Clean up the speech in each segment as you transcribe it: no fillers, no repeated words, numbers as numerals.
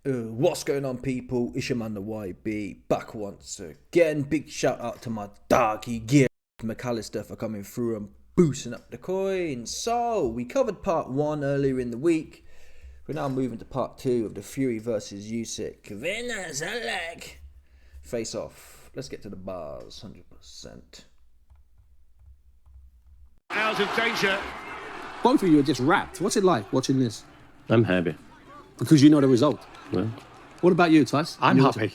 What's going on, people? It's your man the YB back once again. Big shout out to my doggy gear McAllister for coming through and boosting up the coin. So we covered part 1 earlier in the week. We're now moving to part 2 of the Fury versus Usyk face off. Let's get to the bars. 100%. Out of danger. Both of you are just wrapped. What's it like watching this? I'm happy. Because you know the result. Well, What about you, Tyson? I'm happy.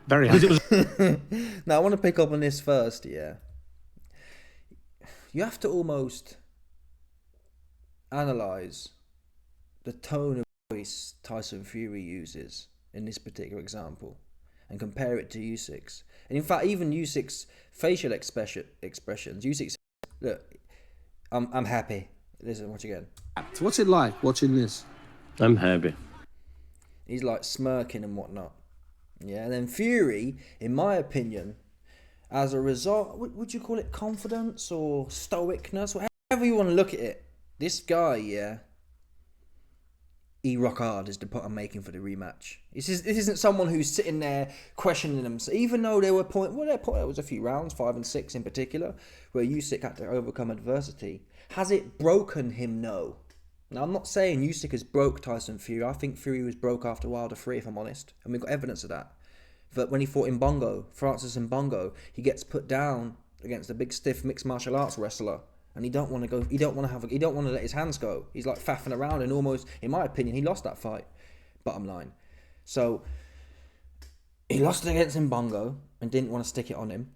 Very happy. Now I want to pick up on this first, yeah. You have to almost analyse the tone of voice Tyson Fury uses in this particular example and compare it to Usyk's. And in fact, even Usyk's facial expressions, Usyk says, look, I'm happy. Listen, watch again. What's it like watching this? I'm happy. He's like smirking and whatnot. Yeah, and then Fury, in my opinion, as a result, would you call it confidence or stoicness? However you want to look at it. This guy, yeah, he rock hard is the point I'm making for the rematch. This isn't someone who's sitting there questioning them. So even though there was a few rounds, 5 and 6 in particular, where Usyk had to overcome adversity. Has it broken him? No. Now, I'm not saying Usyk has broke Tyson Fury. I think Fury was broke after Wilder 3, if I'm honest. And we've got evidence of that. But when he fought Francis Mbongo, he gets put down against a big, stiff mixed martial arts wrestler. And he don't want to let his hands go. He's like faffing around and almost, in my opinion, he lost that fight. Bottom line. So, he lost against Mbongo and didn't want to stick it on him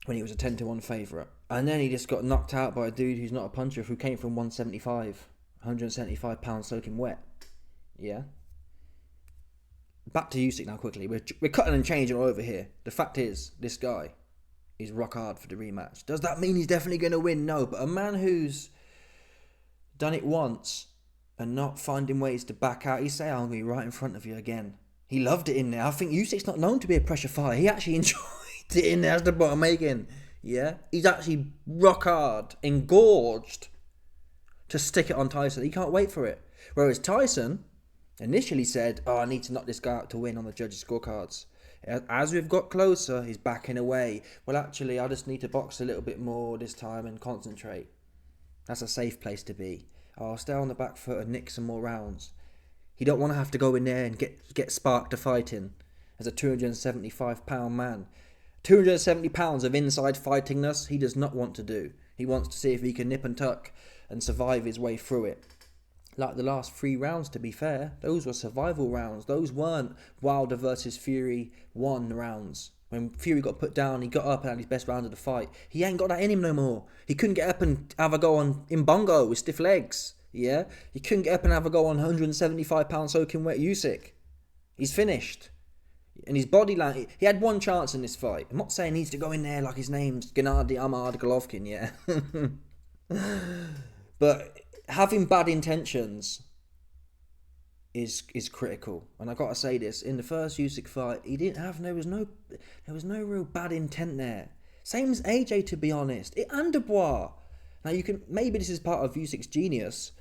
when he was a 10-1 favourite. And then he just got knocked out by a dude who's not a puncher who came from 175 pounds soaking wet. Yeah. Back to Usyk now quickly. We're cutting and changing all over here. The fact is, this guy is rock hard for the rematch. Does that mean he's definitely going to win? No. But a man who's done it once and not finding ways to back out, he's saying, I'm going to be right in front of you again. He loved it in there. I think Usyk's not known to be a pressure fighter. He actually enjoyed it in there. That's the point I'm making. Yeah. He's actually rock hard, engorged to stick it on Tyson. He can't wait for it. Whereas Tyson initially said, I need to knock this guy out to win on the judges' scorecards. As we've got closer, he's backing away. Well, actually, I just need to box a little bit more this time and concentrate. That's a safe place to be. I'll stay on the back foot and nick some more rounds. He don't want to have to go in there and get sparked to fighting as a 275-pound man. 270 pounds of inside fightingness he does not want to do. He wants to see if he can nip and tuck and survive his way through it. Like the last 3 rounds, to be fair, those were survival rounds. Those weren't Wilder versus Fury 1 rounds. When Fury got put down, he got up and had his best round of the fight. He ain't got that in him no more. He couldn't get up and have a go on Mbongo with stiff legs. Yeah? He couldn't get up and have a go on 175 pound soaking wet Usyk. He's finished. And his body language, he had one chance in this fight. I'm not saying he needs to go in there like his name's Gennady Ahmad Golovkin, yeah? But having bad intentions is critical. And I gotta say this, in the first Usyk fight, there was no real bad intent there. Same as AJ, to be honest. And Dubois. Now maybe this is part of Usyk's genius.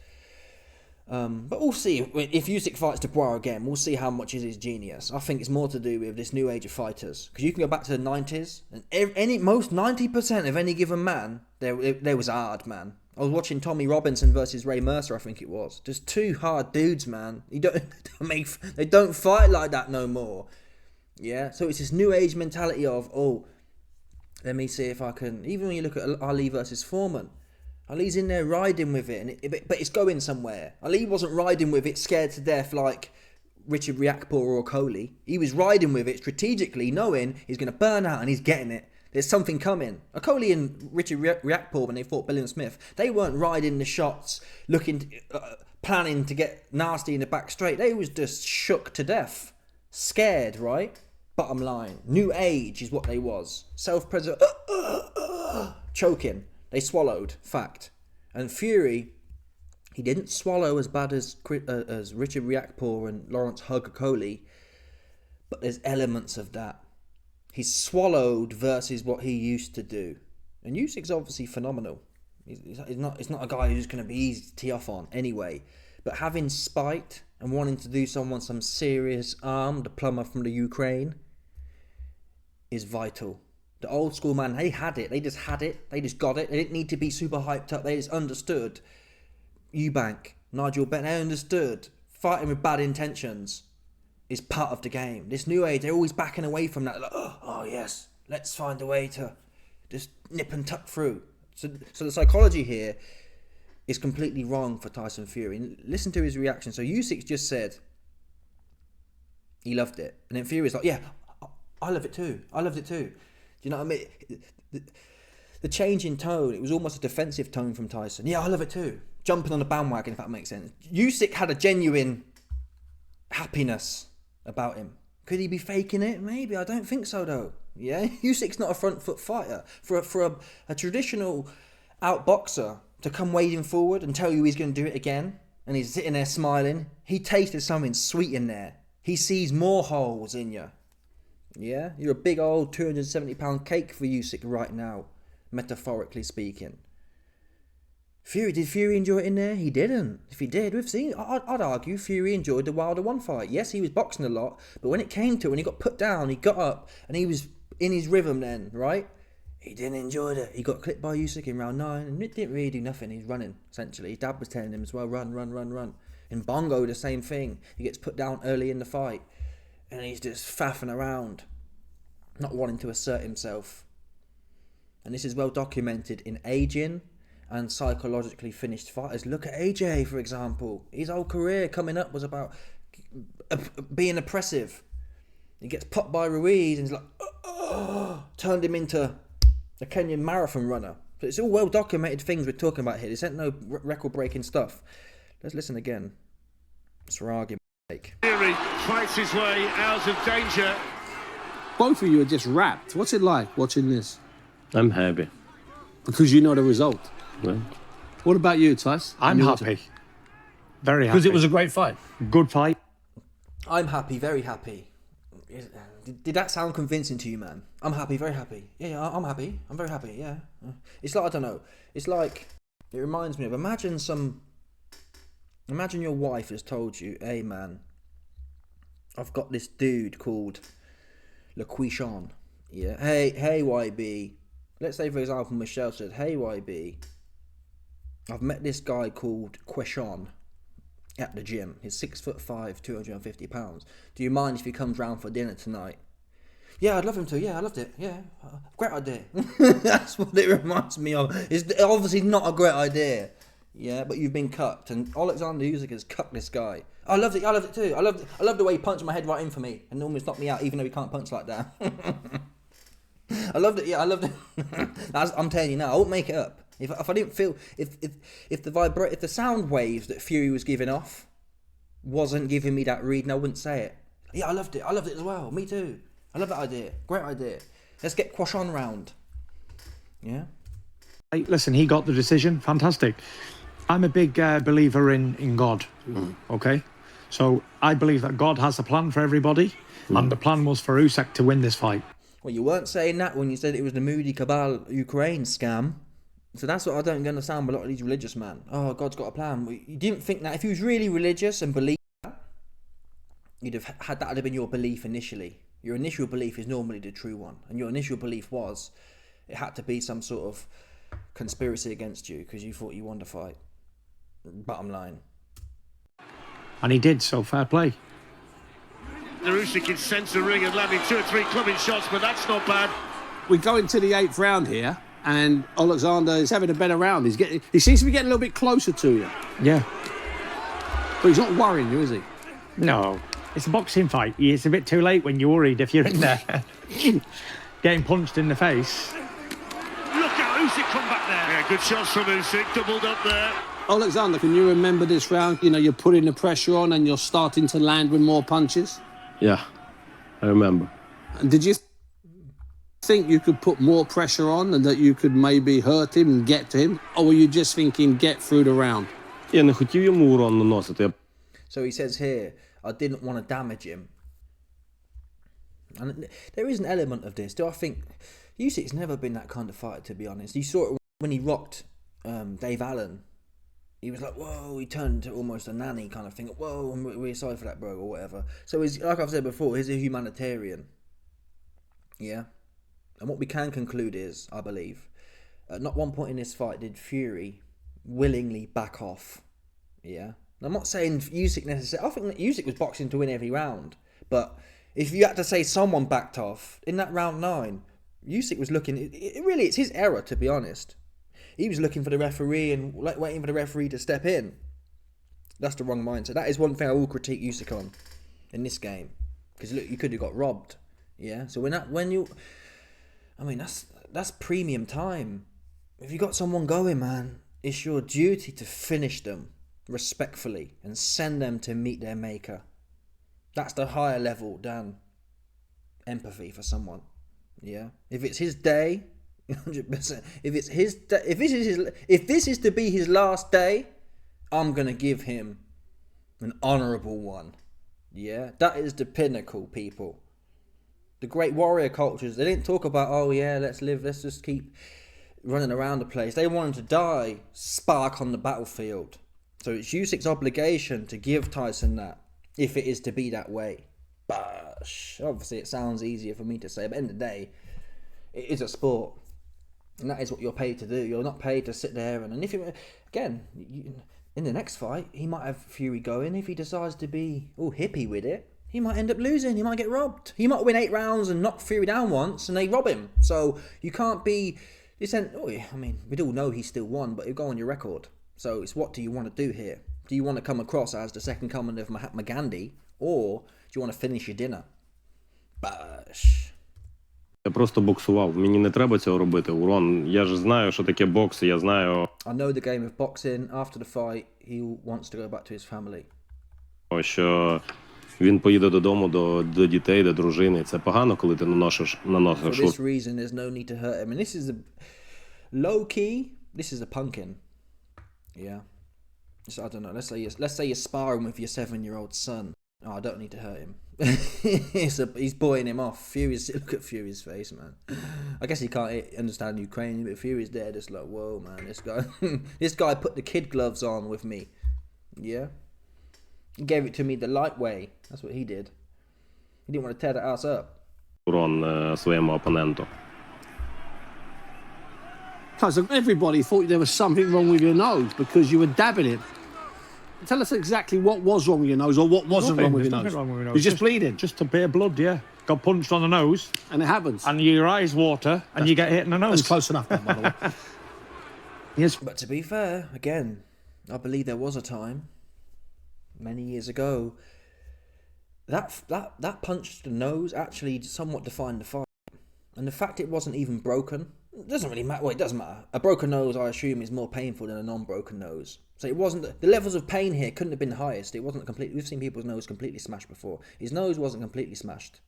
But we'll see. If Usyk fights Dubois again, we'll see how much is his genius. I think it's more to do with this new age of fighters. Because you can go back to the 90s, and most 90% of any given man, there was hard, man. I was watching Tommy Robinson versus Ray Mercer, I think it was. Just 2 hard dudes, man. They don't fight like that no more. Yeah? So it's this new age mentality of, let me see if I can... Even when you look at Ali versus Foreman, Ali's in there riding with it, but it's going somewhere. Ali wasn't riding with it scared to death like Richard Riakporhe or Coley. He was riding with it strategically, knowing he's going to burn out and he's getting it. There's something coming. Coley and Richard Riakporhe, when they fought Billy and Smith, they weren't riding the shots, planning to get nasty in the back straight. They was just shook to death. Scared, right? Bottom line. New age is what they was. Self-preservation. Choking. They swallowed. Fact. And Fury, he didn't swallow as bad as Richard Riakporhe and Lawrence Hug Coley, but there's elements of that. He's swallowed versus what he used to do. And Usyk's obviously phenomenal. He's not a guy who's going to be easy to tee off on anyway. But having spite and wanting to do someone some serious harm, the plumber from the Ukraine, is vital. The old school man, they had it. They just had it. They just got it. They didn't need to be super hyped up. They just understood. Eubank, Nigel Benn, they understood. Fighting with bad intentions is part of the game. This new age, they're always backing away from that. Like, oh yes, let's find a way to just nip and tuck through. So the psychology here is completely wrong for Tyson Fury. Listen to his reaction. So Usyk just said he loved it. And then Fury's like, yeah, I love it too. I loved it too. Do you know what I mean? The change in tone, it was almost a defensive tone from Tyson. Yeah, I love it too. Jumping on the bandwagon, if that makes sense. Usyk had a genuine happiness about him. Could he be faking it? Maybe. I don't think so, though. Yeah, Usyk's not a front foot fighter. For a traditional outboxer to come wading forward and tell you he's going to do it again, and he's sitting there smiling, he tasted something sweet in there. He sees more holes in you. Yeah, you're a big old 270-pound cake for Usyk right now, metaphorically speaking. Did Fury enjoy it in there? He didn't. If he did, we've seen. I'd argue Fury enjoyed the Wilder 1 fight. Yes, he was boxing a lot, but when it came to it, when he got put down, he got up and he was in his rhythm then, right? He didn't enjoy it. He got clipped by Usyk in round 9 and it didn't really do nothing. He's running, essentially. His dad was telling him as well, run. In Bongo, the same thing. He gets put down early in the fight and he's just faffing around, not wanting to assert himself. And this is well documented in aging and psychologically finished fighters. Look at AJ, for example. His whole career coming up was about being oppressive. He gets popped by Ruiz and he's like, turned him into a Kenyan marathon runner. So it's all well documented things we're talking about here. This ain't no record breaking stuff. Let's listen again. It's for argument's sake. Fury fights his way out of danger. Both of you are just wrapped. What's it like watching this? I'm happy. Because you know the result. Well, What about you, Tyson? I'm happy. Very happy. Because it was a great fight. good fight. I'm happy, very happy. Did that sound convincing to you, man? I'm happy, very happy. Yeah, I'm happy. I'm very happy, yeah. It's like, I don't know. It's like, it reminds me of, imagine your wife has told you, hey man, I've got this dude called LaQuishon. Yeah. Hey YB. Let's say, for example, Michelle said, hey YB, I've met this guy called Quishon at the gym. He's 6'5", 250 pounds. Do you mind if he comes round for dinner tonight? Yeah, I'd love him to. Yeah, I loved it. Yeah, great idea. That's what it reminds me of. It's obviously not a great idea. Yeah, but you've been cucked, and Alexander Usyk has cucked this guy. I loved it. I loved it too. I loved the way he punched my head right in for me and almost knocked me out, even though he can't punch like that. I loved it. Yeah, I loved it. I'm telling you now, I wouldn't make it up. If I didn't feel if the sound waves that Fury was giving off wasn't giving me that reading, I wouldn't say it. Yeah, I loved it. I loved it as well. Me too. I love that idea. Great idea. Let's get Quashon round. Yeah. Hey, listen, he got the decision. Fantastic. I'm a big believer in God. Okay, so I believe that God has a plan for everybody, and the plan was for Usyk to win this fight. Well, you weren't saying that when you said it was the Moody Cabal Ukraine scam. So that's what I don't understand with a lot of these religious men. Oh, God's got a plan. Well, you didn't think that if he was really religious and believed that, you'd have had that would have been your belief initially. Your initial belief is normally the true one. And your initial belief was it had to be some sort of conspiracy against you because you thought you won the fight. Bottom line. And he did, so fair play. Usyk in centre ring and landing 2 or 3 clubbing shots, but that's not bad. We go into the 8th round here, and Alexander is having a better round. He seems to be getting a little bit closer to you. Yeah. But he's not worrying you, is he? No, it's a boxing fight. It's a bit too late when you're worried if you're in there. Getting punched in the face. Look at Usyk come back there. Yeah, good shots from Usyk, doubled up there. Alexander, can you remember this round? You know, you're putting the pressure on and you're starting to land with more punches. yeah, I remember. And did you think you could put more pressure on and that you could maybe hurt him and get to him? Or were you just thinking, get through the round? Jag skjuter ju moron och något så att jag... So he says here, I didn't want to damage him. And there is an element of this. Do I think Usyk's never been that kind of fighter, to be honest. You saw it when he rocked Dave Allen he was like, whoa, he turned into almost a nanny kind of thing. Whoa, I'm really sorry for that, bro, or whatever. So he's, like I've said before, he's a humanitarian. Yeah? And what we can conclude is, I believe, at not one point in this fight did Fury willingly back off. Yeah? And I'm not saying Usyk necessarily. I think that Usyk was boxing to win every round. But if you had to say someone backed off, in that round 9, Usyk was looking... really, it's his error, to be honest. He was looking for the referee and waiting for the referee to step in. That's the wrong mindset. That is one thing I will critique Usyk on in this game. Because look, you could have got robbed. Yeah? So that's premium time. If you got someone going, man, it's your duty to finish them respectfully and send them to meet their maker. That's the higher level than empathy for someone. Yeah? If it's his day, 100%. If this is to be his last day, I'm gonna give him an honourable one. Yeah? That is the pinnacle, people. The great warrior cultures, they didn't talk about, oh yeah, let's just keep running around the place. They wanted to die, spark on the battlefield. So it's Usyk's obligation to give Tyson that, if it is to be that way. But obviously it sounds easier for me to say, but at the end of the day, it is a sport. And that is what you're paid to do. You're not paid to sit there and if you, again, in the next fight, he might have Fury going. If he decides to be all hippie with it, he might end up losing. He might get robbed. He might win 8 rounds and knock Fury down once and they rob him. So you can't be... we'd all know he still won, but he'll go on your record. So it's what do you want to do here? Do you want to come across as the second coming of Mahatma Gandhi, or do you want to finish your dinner? Bash. Я просто боксував. Мені не треба цього робити. Урон, я ж знаю, що таке бокс, я знаю, I know the game of boxing. After the fight, he wants to go back to his family. що він поїде додому до дітей, до дружини. Це погано, коли ти наносиш For this reason, there's no need to hurt him. And this is a low key. This is a punkin. Yeah. So I don't know. Let's say you're sparring with your 7-year-old son. Oh, I don't need to hurt him. He's buoying him off. Look at Fury's face, man. I guess he can't understand Ukrainian, but Fury's there, just like, whoa, man, this guy put the kid gloves on with me. Yeah. He gave it to me the light way. That's what he did. He didn't want to tear the ass up. урон своєму опоненту. Because everybody thought there was something wrong with your nose because you were dabbing it. Tell us exactly what was wrong with your nose or what wasn't wrong with your nose. Wrong with your nose. You're just bleeding. Just a bit of blood, yeah. Got punched on the nose. And it happens. And your eyes water and you get hit in the nose. That's close enough, by the way. Yes. But to be fair, again, I believe there was a time, many years ago, that punch to the nose actually somewhat defined the fight. And the fact it wasn't even broken, it doesn't really matter. Well, it doesn't matter. A broken nose, I assume, is more painful than a non-broken nose. So it wasn't... The levels of pain here couldn't have been the highest. It wasn't completely... We've seen people's nose completely smashed before. His nose wasn't completely smashed.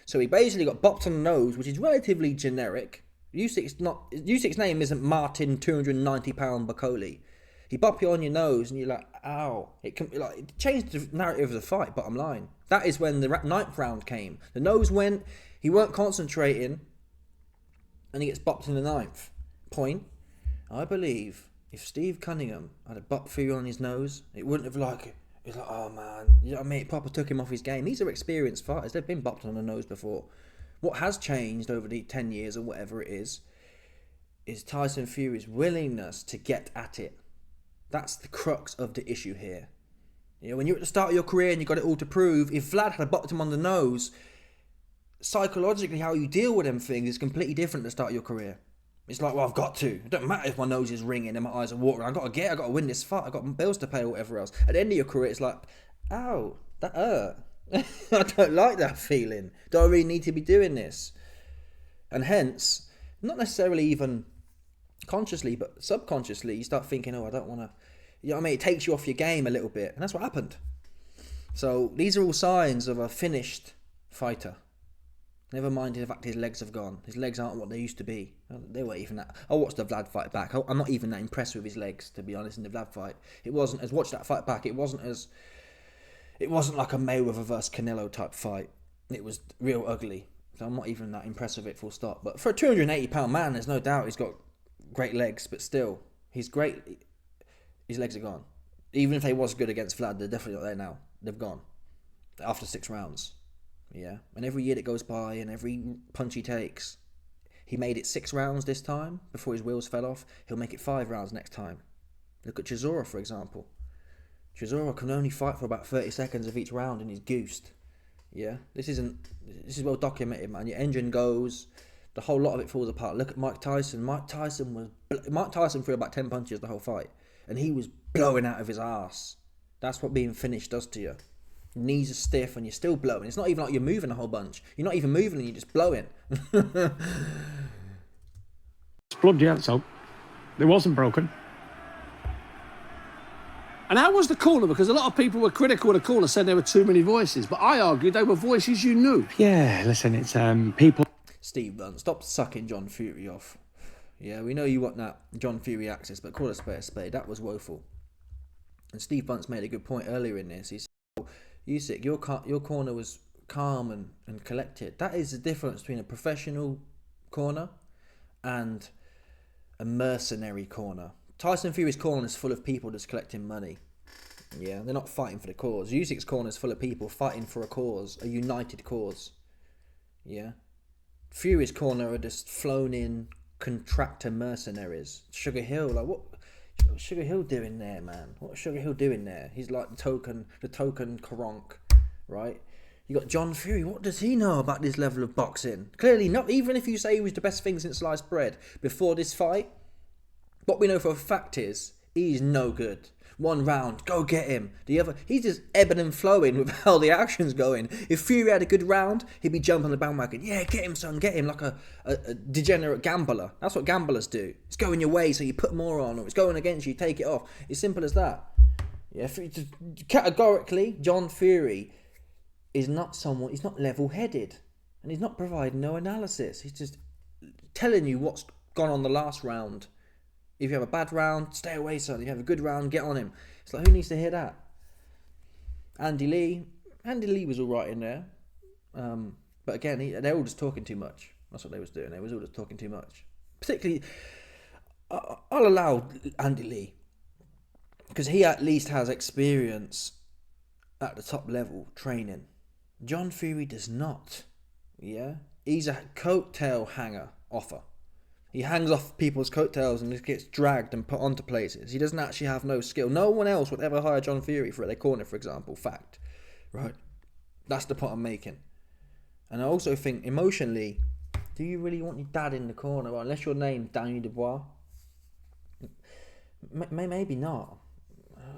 So he basically got bopped on the nose, which is relatively generic. Usyk's name isn't Martin 290-pound Bacoli. He bop you on your nose and you're like, ow. It changed the narrative of the fight, bottom line. That is when the 9th round came. The nose went, he weren't concentrating, and he gets bopped in the 9th. Point, I believe if Steve Cunningham had a bop Fury on his nose, it wouldn't have it's like, oh man, you know what I mean? It proper took him off his game. These are experienced fighters. They've been bopped on the nose before. What has changed over the 10 years or whatever it is Tyson Fury's willingness to get at it. That's the crux of the issue here. You know, when you're at the start of your career and you got it all to prove, if Vlad had bopped him on the nose, psychologically how you deal with them things is completely different at the start of your career. It's like, well, I've got to. It doesn't matter if my nose is ringing and my eyes are watering. I've got to win this fight. I've got bills to pay or whatever else. At the end of your career, it's like, ow, that hurt. I don't like that feeling. Do I really need to be doing this? And hence, not necessarily even consciously, but subconsciously, you start thinking, oh, I don't want to, you know what I mean? It takes you off your game a little bit. And that's what happened. So these are all signs of a finished fighter. Never mind the fact his legs have gone. His legs aren't what they used to be. They weren't even that. I watched the Vlad fight back. I'm not even that impressed with his legs, to be honest, in the Vlad fight. It wasn't, as watched that fight back, it wasn't like a Mayweather versus Canelo type fight. It was real ugly. So I'm not even that impressed with it, full stop. But for a 280-pound man, there's no doubt he's got great legs, but still, he's great. his legs are gone. Even if they was good against Vlad, they're definitely not there now. They've gone after 6 rounds. Yeah, and every year that goes by and every punch he takes, he made it 6 rounds this time before his wheels fell off. He'll make it 5 rounds next time. Look at Chisora, for example. Chisora can only fight for about 30 seconds of each round and he's goosed. Yeah, this is well documented, man. Your engine goes, the whole lot of it falls apart. Look at Mike Tyson. Mike Tyson threw about 10 punches the whole fight, and he was blowing out of his ass. That's what being finished does to you. Your knees are stiff and you're still blowing. It's not even like you're moving a whole bunch. You're not even moving and you're just blowing. It's blood, yeah, so it wasn't broken. And how was the corner? Because a lot of people were critical of the corner, said there were too many voices. But I argued they were voices you knew. Yeah, listen, it's people. Steve Bunn, stop sucking John Fury off. Yeah, we know you want that John Fury access, but call it a spade. That was woeful. And Steve Bunt's made a good point earlier in this. He said, oh, Usyk, your corner was calm and collected. That is the difference between a professional corner and a mercenary corner. Tyson Fury's corner is full of people just collecting money. Yeah, they're not fighting for the cause. Usyk's corner is full of people fighting for a cause, a united cause. Yeah. Fury's corner are just flown in contractor mercenaries. Sugar Hill, like what's Sugar Hill doing there, man? What's Sugar Hill doing there? He's like the token Karonk, right? You got John Fury. What does he know about this level of boxing? Clearly not. Even if you say he was the best thing since sliced bread before this fight, what we know for a fact is he's no good. 1 round, go get him. The other, he's just ebbing and flowing with how the action's going. If Fury had a good round, he'd be jumping on the bandwagon. Yeah, get him, son, get him, like a degenerate gambler. That's what gamblers do. It's going your way, so you put more on, or it's going against you, take it off. It's simple as that. Yeah, categorically, John Fury is not someone. He's not level-headed, and he's not providing no analysis. He's just telling you what's gone on the last round. If you have a bad round, stay away, son. If you have a good round, get on him. It's like, who needs to hear that? Andy Lee was all right in there. But again, they're all just talking too much. That's what they was doing. They was all just talking too much. Particularly, I'll allow Andy Lee, because he at least has experience at the top level training. John Fury does not. Yeah? He's a coattail hanger offer. He hangs off people's coattails and just gets dragged and put onto places. He doesn't actually have no skill. No one else would ever hire John Fury for their corner, for example. Fact. Right? That's the point I'm making. And I also think, emotionally, do you really want your dad in the corner? Well, unless your name's Daniel Dubois. Maybe not.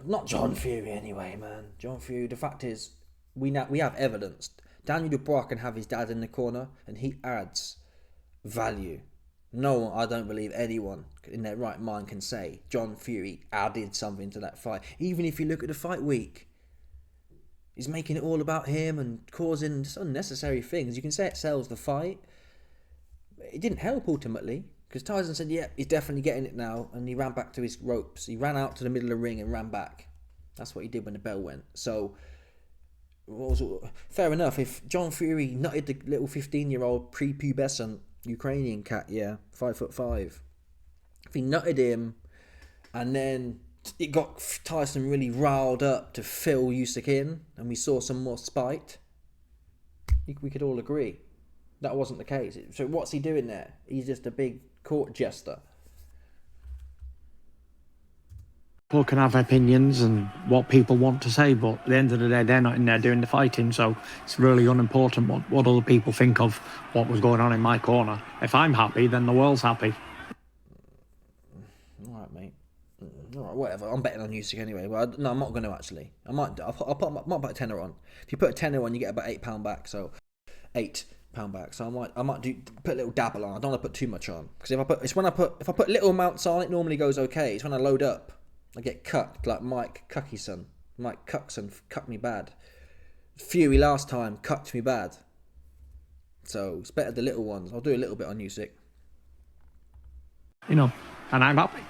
Not John Fury anyway, man. John Fury, the fact is, we have evidence. Daniel Dubois can have his dad in the corner and he adds value. No one, I don't believe anyone in their right mind can say John Fury added something to that fight. Even if you look at the fight week, he's making it all about him and causing just unnecessary things. You can say it sells the fight. It didn't help ultimately, because Tyson said, yeah, he's definitely getting it now, and he ran back to his ropes. He ran out to the middle of the ring and ran back. That's what he did when the bell went. So, fair enough. If John Fury nutted the little 15-year-old prepubescent Ukrainian cat, 5'5", if he nutted him and then it got Tyson really riled up to fill Usyk in and we saw some more spite, we could all agree that wasn't the case. So what's he doing there? He's just a big court jester. People can have opinions and what people want to say, but at the end of the day, they're not in there doing the fighting, so it's really unimportant what other people think of what was going on in my corner. If I'm happy, then the world's happy. Alright, mate. Alright, whatever. I'm betting on Usyk anyway. Well, no, I'm not going to actually. I might put a tenner on. If you put a tenner on, you get about £8 back, so £8 back. So I might put a little dabble on. I don't want to put too much on, because if I put little amounts on, it normally goes okay. It's when I load up, I get cucked like Mike Cuckison. Mike Cuckson cucked me bad. Fury last time cucked me bad. So it's better the little ones. I'll do a little bit on Usyk. And I'm happy.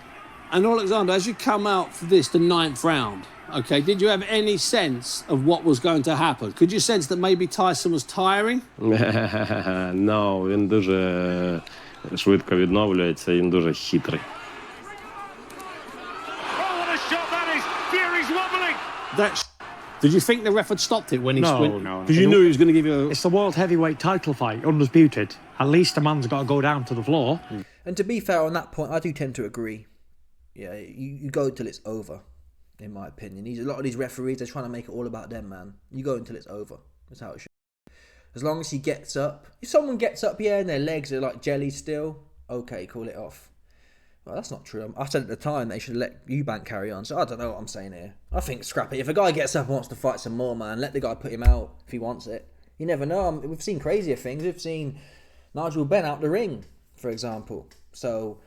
And Alexander, as you come out for the 9th round, okay, did you have any sense of what was going to happen? Could you sense that maybe Tyson was tiring? No, він дуже швидко відновлюється, він дуже хитрий. Oh, what a shot Did you think the ref had stopped it when he No. Because you knew he was going to give you It's the world heavyweight title fight, undisputed. At least a man's got to go down to the floor. And to be fair on that point, I do tend to agree. Yeah, you go until it's over, in my opinion. A lot of these referees, they're trying to make it all about them, man. You go until it's over. That's how it should be. As long as he gets up. If someone gets up, yeah, and their legs are like jelly still, okay, call it off. Well, that's not true. I said at the time they should let Eubank carry on, so I don't know what I'm saying here. I think scrap it. If a guy gets up and wants to fight some more, man, let the guy put him out if he wants it. You never know. We've seen crazier things. We've seen Nigel Benn out the ring, for example. So,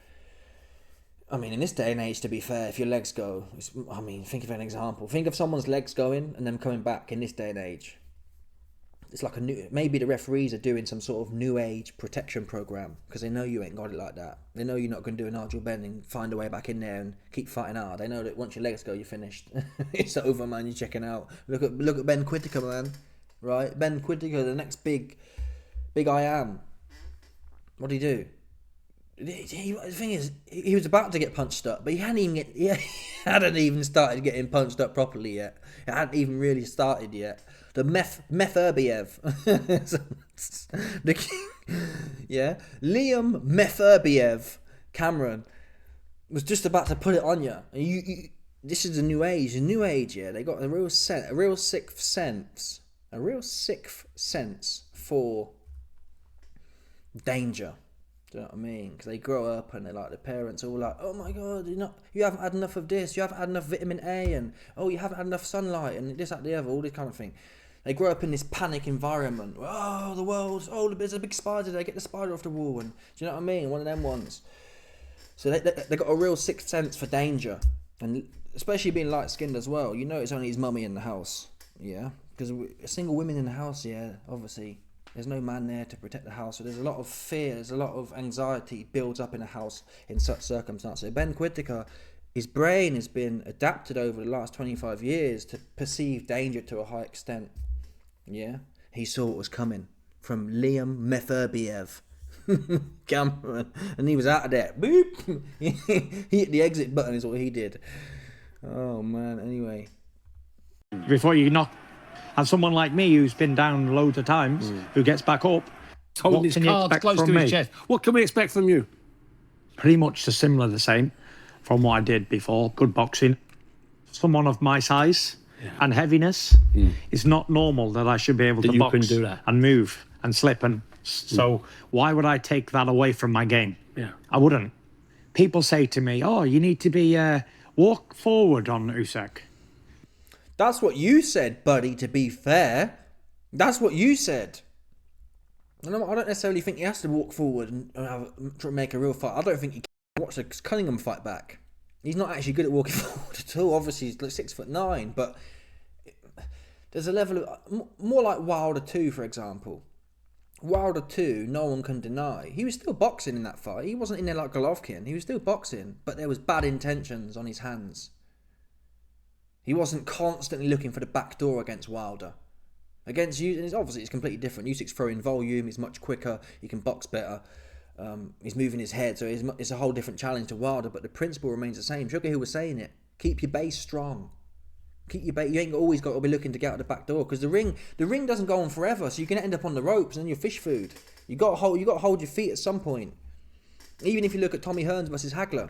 I mean, in this day and age, to be fair, if your legs go, think of an example. Think of someone's legs going and them coming back in this day and age. It's like maybe the referees are doing some sort of new age protection program because they know you ain't got it like that. They know you're not going to do a Nigel Benn and find a way back in there and keep fighting hard. They know that once your legs go, you're finished. It's over, man. You're checking out. Look at Ben Whittaker, man. Right, Ben Whittaker, the next big I am. What did he do? The thing is, he was about to get punched up, but he hadn't even started getting punched up properly yet. It hadn't even really started yet. The Metherbiev. The king, yeah, Liam Metherbiev Cameron was just about to put it on you. This is a new age, yeah. They got a real sixth sense for danger. Do you know what I mean? Because they grow up and they're like, the parents all like, oh my god, you haven't had enough of this, you haven't had enough vitamin A, and oh, you haven't had enough sunlight, and this, that, the other, all this kind of thing. They grow up in this panic environment. Oh, there's a big spider there, get the spider off the wall, and do you know what I mean? One of them ones. So they got a real sixth sense for danger, and especially being light-skinned as well. You know it's only his mummy in the house, yeah? Because single women in the house, yeah, obviously. There's no man there to protect the house, so there's a lot of fear, there's a lot of anxiety builds up in a house in such circumstances. So Ben Whittaker, his brain has been adapted over the last 25 years to perceive danger to a high extent. Yeah, he saw what was coming from Liam Metherbiev Cameron, and he was out of there. Boop! He hit the exit button is what he did. Oh man, anyway. Before you knock. And someone like me who's been down loads of times, who gets back up, holding his cards close to his chest. What can we expect from you? Pretty much the same from what I did before. Good boxing. Someone of my size and heaviness, it's not normal that I should be able to box can do that. and move and slip. And so why would I take that away from my game? Yeah, I wouldn't. People say to me, oh, you need to be walk forward on Usyk. That's what you said, buddy, to be fair. That's what you said. I don't necessarily think he has to walk forward and try to make a real fight. I don't think he can watch the Cunningham fight back. He's not actually good at walking forward at all. Obviously, he's like 6'9", but there's a level of... More like Wilder 2, for example. Wilder 2, no one can deny. He was still boxing in that fight. He wasn't in there like Golovkin. He was still boxing, but there was bad intentions on his hands. He wasn't constantly looking for the back door against Wilder. Against Usyk, obviously it's completely different. Usyk's throwing volume, he's much quicker, he can box better, he's moving his head, so it's a whole different challenge to Wilder, but the principle remains the same. Sugar Hill was saying it. Keep your base strong. Keep your base. You ain't always got to be looking to get out the back door, because the ring doesn't go on forever, so you can end up on the ropes and you're fish food. You got to hold your feet at some point. Even if you look at Tommy Hearns versus Hagler.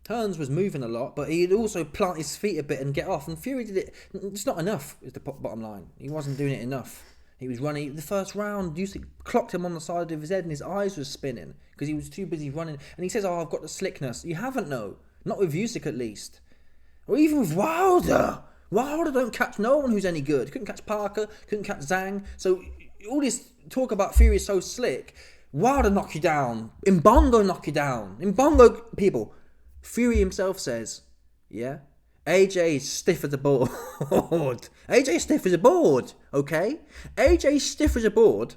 Hearns was moving a lot, but he'd also plant his feet a bit and get off. And Fury did it. It's not enough, is the bottom line. He wasn't doing it enough. He was running. The first round, Usyk clocked him on the side of his head and his eyes were spinning because he was too busy running. And he says, oh, I've got the slickness. You haven't, no. Not with Usyk, at least. Or even with Wilder. Wilder don't catch no one who's any good. Couldn't catch Parker, couldn't catch Zhang. So all this talk about Fury is so slick. Wilder knock you down. Mbongo knock you down. Mbongo, people... Fury himself says, yeah, AJ's stiff as a board. AJ's stiff as a board, okay? AJ's stiff as a board.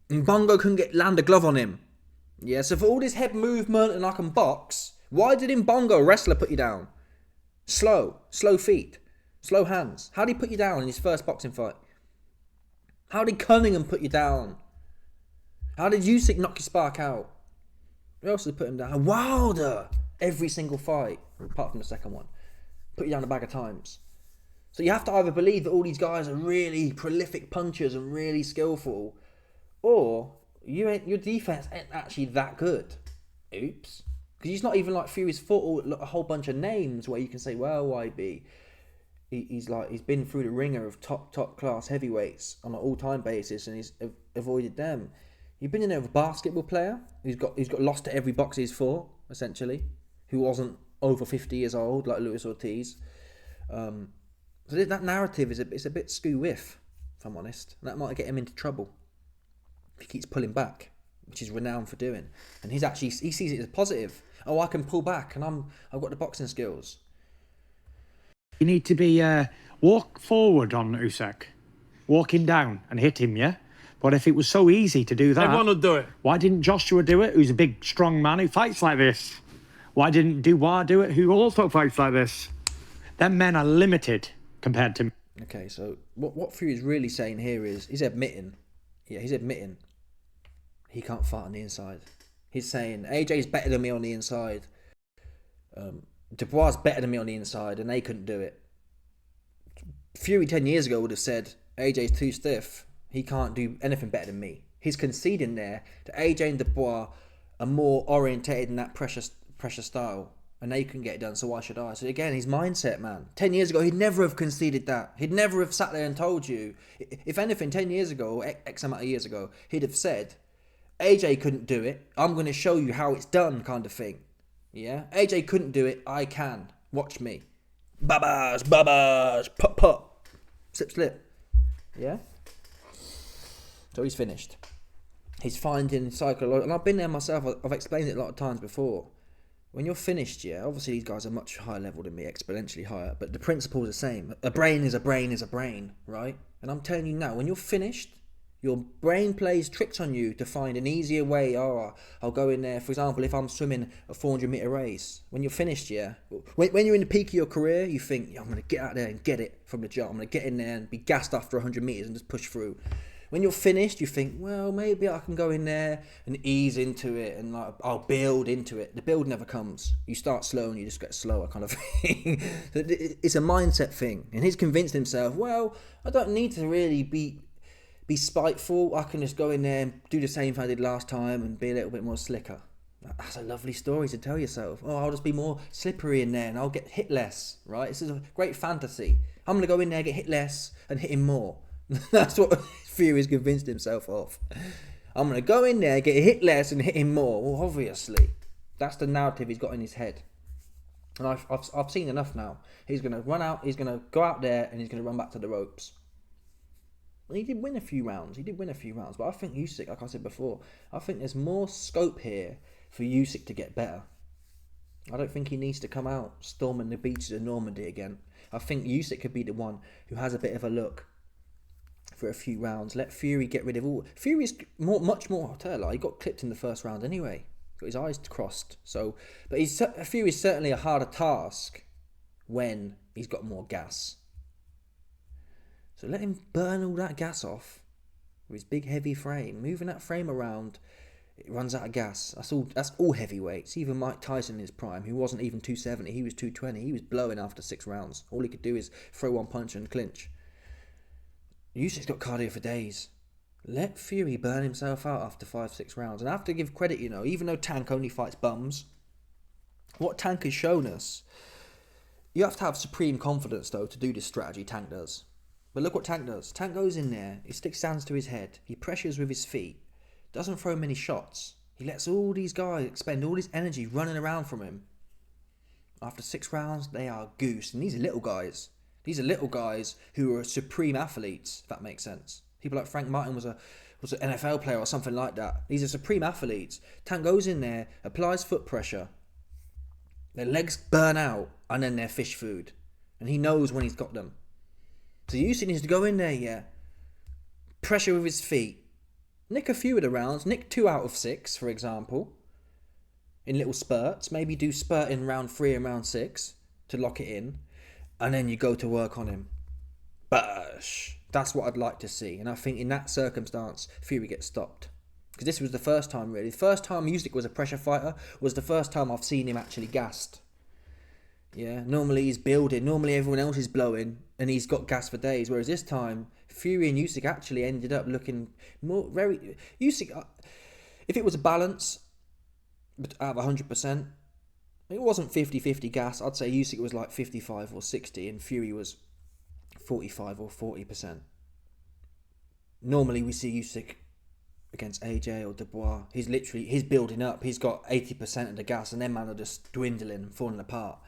And Bongo couldn't land a glove on him. Yeah, so for all this head movement and I can box, why did Mbongo, wrestler, put you down? Slow feet, slow hands. How did he put you down in his first boxing fight? How did Cunningham put you down? How did Usyk knock your spark out? Who else did put him down? Wilder! Every single fight, apart from the second one. put you down a bag of times. So you have to either believe that all these guys are really prolific punchers and really skillful, or your defense ain't actually that good. Oops. Because he's not even like Fury's fought a whole bunch of names where you can say, well, YB, he's been through the ringer of top class heavyweights on an all-time basis, and he's avoided them. You've been in there with a basketball player who's got lost to every box he's fought, essentially, who wasn't over 50 years old like Luis Ortiz. So that narrative is a bit skew-whiff, if I'm honest. And that might get him into trouble if he keeps pulling back, which he's renowned for doing. And he sees it as positive. Oh, I can pull back, and I've got the boxing skills. You need to be walk forward on Usyk, walk him down and hit him, yeah? But if it was so easy to do that... Everyone would do it. Why didn't Joshua do it, who's a big, strong man who fights like this? Why didn't Dubois do it, who also fights like this? Them men are limited compared to... Okay, so what Fury's really saying here is he's admitting he can't fight on the inside. He's saying AJ's better than me on the inside. Dubois better than me on the inside, and they couldn't do it. Fury 10 years ago would have said AJ's too stiff. He can't do anything better than me. He's conceding there that AJ and Dubois are more orientated in that pressure style, and they can get it done, so why should I? So again, his mindset, man. 10 years ago, he'd never have conceded that. He'd never have sat there and told you. If anything, 10 years ago, or X amount of years ago, he'd have said, AJ couldn't do it. I'm going to show you how it's done, kind of thing. Yeah? AJ couldn't do it. I can. Watch me. Babas, pop, pop. Slip, slip. Yeah? So he's finished. He's finding psychological... And I've been there myself. I've explained it a lot of times before. When you're finished, yeah, obviously these guys are much higher level than me, exponentially higher, but the principle's the same. A brain is a brain is a brain, right? And I'm telling you now, when you're finished, your brain plays tricks on you to find an easier way. Oh, I'll go in there. For example, if I'm swimming a 400-meter race, when you're finished, yeah, when you're in the peak of your career, you think, yeah, I'm going to get out there and get it from the jump. I'm going to get in there and be gassed after 100 meters and just push through. When you're finished, you think, well, maybe I can go in there and ease into it, and like, I'll build into it. The build never comes. You start slow and you just get slower, kind of thing. It's a mindset thing. And he's convinced himself, well, I don't need to really be spiteful. I can just go in there and do the same thing I did last time and be a little bit more slicker. That's a lovely story to tell yourself. Oh, I'll just be more slippery in there and I'll get hit less, right? This is a great fantasy. I'm going to go in there, get hit less and hit him more. That's what Fury's convinced himself of. I'm going to go in there, get hit less and hit him more. Well, obviously. That's the narrative he's got in his head. And I've seen enough now. He's going to run out, he's going to go out there and he's going to run back to the ropes. And he did win a few rounds. But I think Usyk, like I said before, I think there's more scope here for Usyk to get better. I don't think he needs to come out storming the beaches of Normandy again. I think Usyk could be the one who has a bit of a look for a few rounds. Let Fury get rid of all... Fury's much more... I'll tell you, he got clipped in the first round anyway. Got his eyes crossed. So, but Fury's certainly a harder task when he's got more gas. So let him burn all that gas off with his big heavy frame. Moving that frame around, it runs out of gas. That's all heavyweights. Even Mike Tyson in his prime, who wasn't even 270, he was 220. He was blowing after 6 rounds. All he could do is throw one punch and clinch. Usyk's got cardio for days. Let Fury burn himself out after 5-6 rounds. And I have to give credit, even though Tank only fights bums, what Tank has shown us, you have to have supreme confidence, though, to do this strategy Tank does. But look what Tank does. Tank goes in there, he sticks hands to his head, he pressures with his feet, doesn't throw many shots. He lets all these guys expend all his energy running around from him. After 6 rounds, they are goose. And these are little guys. These are little guys who are supreme athletes, if that makes sense. People like Frank Martin was an NFL player or something like that. These are supreme athletes. Tank goes in there, applies foot pressure. Their legs burn out, and then they're fish food. And he knows when he's got them. So Usyk needs to go in there, yeah. Pressure with his feet. Nick a few of the rounds. Nick 2 out of 6, for example. In little spurts. Maybe do spurt in round 3 and round 6 to lock it in. And then you go to work on him. Bash. That's what I'd like to see. And I think in that circumstance, Fury gets stopped. Because this was the first time, really. The first time Usyk was a pressure fighter was the first time I've seen him actually gassed. Yeah, normally he's building. Normally everyone else is blowing, and he's got gas for days. Whereas this time, Fury and Usyk actually ended up looking more very. Usyk, if it was a balance, but out of 100%, it wasn't 50-50 gas. I'd say Usyk was like 55 or 60, and Fury was 45 or 40%. Normally we see Usyk against AJ or Dubois. He's building up. He's got 80% of the gas, and then man are just dwindling and falling apart.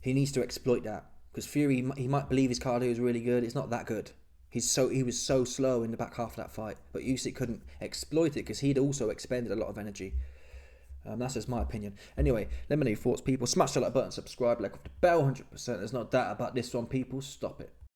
He needs to exploit that, because Fury, he might believe his cardio is really good. It's not that good. He was so slow in the back half of that fight, but Usyk couldn't exploit it because he'd also expended a lot of energy. That's just my opinion. Anyway, let me know your thoughts, people. Smash the like button, subscribe, like the bell, 100%. There's no doubt about this one, people. Stop it.